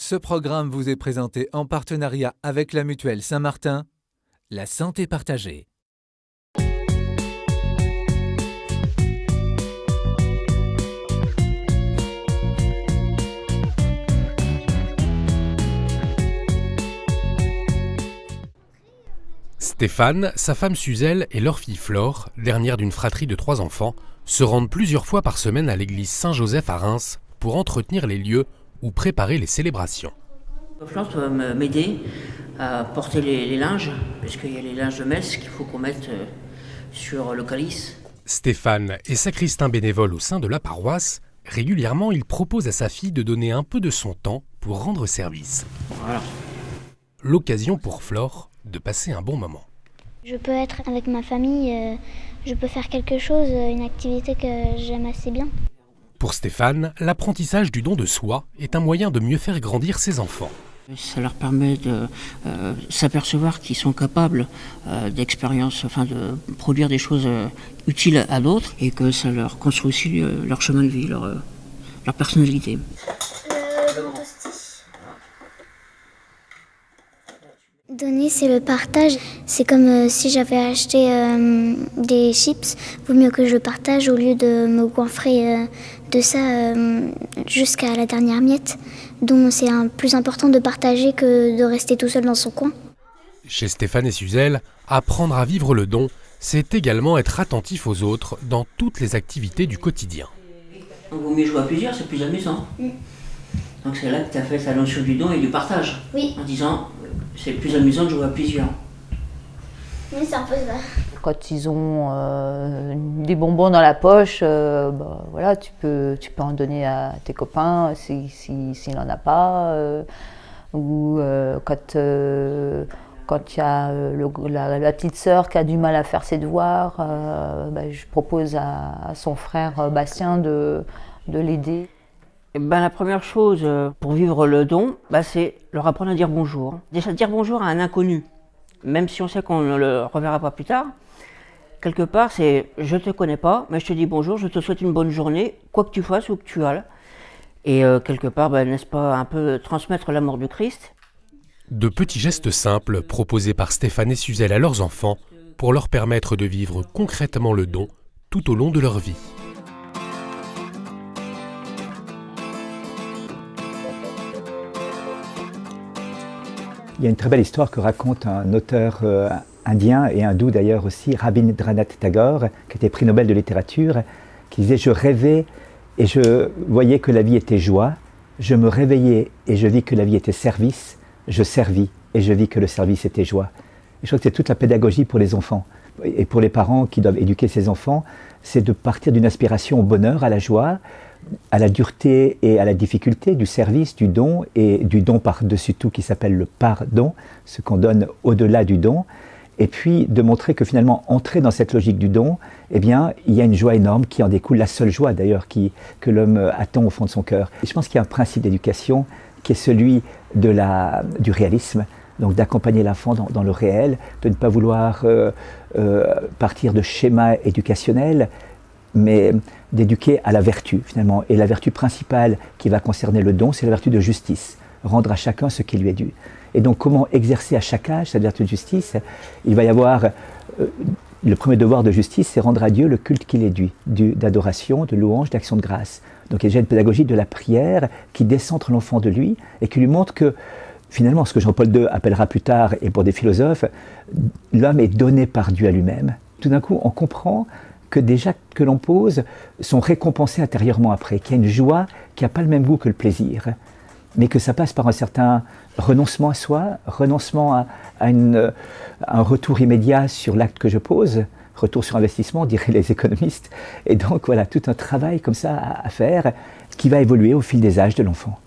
Ce programme vous est présenté en partenariat avec la Mutuelle Saint-Martin, la santé partagée. Stéphane, sa femme Suzelle et leur fille Flore, dernière d'une fratrie de 3 enfants, se rendent plusieurs fois par semaine à l'église Saint-Joseph à Reims pour entretenir les lieux ou préparer les célébrations. Flore doit m'aider à porter les linges, parce qu'il y a les linges de messe qu'il faut qu'on mette sur le calice. Stéphane est sacristain bénévole au sein de la paroisse. Régulièrement, il propose à sa fille de donner un peu de son temps pour rendre service. Voilà. L'occasion pour Flore de passer un bon moment. Je peux être avec ma famille, je peux faire quelque chose, une activité que j'aime assez bien. Pour Stéphane, l'apprentissage du don de soi est un moyen de mieux faire grandir ses enfants. Ça leur permet de s'apercevoir qu'ils sont capables d'expérience, de produire des choses utiles à d'autres et que ça leur construit aussi leur chemin de vie, leur personnalité. Donner, c'est le partage. C'est comme si j'avais acheté des chips. Vaut mieux que je partage au lieu de me goinfrer de ça jusqu'à la dernière miette. Donc c'est plus important de partager que de rester tout seul dans son coin. Chez Stéphane et Suzelle, apprendre à vivre le don, c'est également être attentif aux autres dans toutes les activités du quotidien. Il vaut mieux jouer à plusieurs, c'est plus amusant. Donc c'est là que tu as fait ta notion du don et du partage. Oui. En disant, c'est plus amusant de jouer à plusieurs. Oui, c'est un peu ça. Quand ils ont des bonbons dans la poche, voilà, tu peux en donner à tes copains s'il n'en a pas. Ou quand il y a la petite sœur qui a du mal à faire ses devoirs, je propose à son frère Bastien de l'aider. La première chose pour vivre le don, c'est leur apprendre à dire bonjour. Déjà dire bonjour à un inconnu, même si on sait qu'on ne le reverra pas plus tard. Quelque part, c'est « je ne te connais pas, mais je te dis bonjour, je te souhaite une bonne journée, quoi que tu fasses ou que tu ailles ». Et quelque part, n'est-ce pas un peu transmettre l'amour du Christ. De petits gestes simples proposés par Stéphane et Suzelle à leurs enfants pour leur permettre de vivre concrètement le don tout au long de leur vie. Il y a une très belle histoire que raconte un auteur indien et hindou d'ailleurs aussi, Rabindranath Tagore, qui était prix Nobel de littérature, qui disait « Je rêvais et je voyais que la vie était joie, je me réveillais et je vis que la vie était service, je servis et je vis que le service était joie ». Et je crois que c'est toute la pédagogie pour les enfants et pour les parents qui doivent éduquer ces enfants, c'est de partir d'une aspiration au bonheur, à la joie, à la dureté et à la difficulté du service, du don et du don par-dessus tout qui s'appelle le pardon, ce qu'on donne au-delà du don, et puis de montrer que finalement, entrer dans cette logique du don, il y a une joie énorme qui en découle, la seule joie d'ailleurs que l'homme attend au fond de son cœur. Et je pense qu'il y a un principe d'éducation qui est celui du réalisme, donc d'accompagner l'enfant dans le réel, de ne pas vouloir partir de schémas éducationnels, mais d'éduquer à la vertu finalement. Et la vertu principale qui va concerner le don, c'est la vertu de justice, rendre à chacun ce qui lui est dû. Et donc comment exercer à chaque âge cette vertu de justice? Il va y avoir, le premier devoir de justice, c'est rendre à Dieu le culte qu'il est dû, d'adoration, de louange, d'action de grâce. Donc il y a déjà une pédagogie de la prière qui décentre l'enfant de lui et qui lui montre que finalement, ce que Jean-Paul II appellera plus tard, et pour des philosophes, l'homme est donné par Dieu à lui-même. Tout d'un coup, on comprend que des actes que l'on pose sont récompensés intérieurement après, qu'il y a une joie qui n'a pas le même goût que le plaisir, mais que ça passe par un certain renoncement à soi, renoncement à un retour immédiat sur l'acte que je pose, retour sur investissement, diraient les économistes. Et donc voilà, tout un travail comme ça à faire qui va évoluer au fil des âges de l'enfant.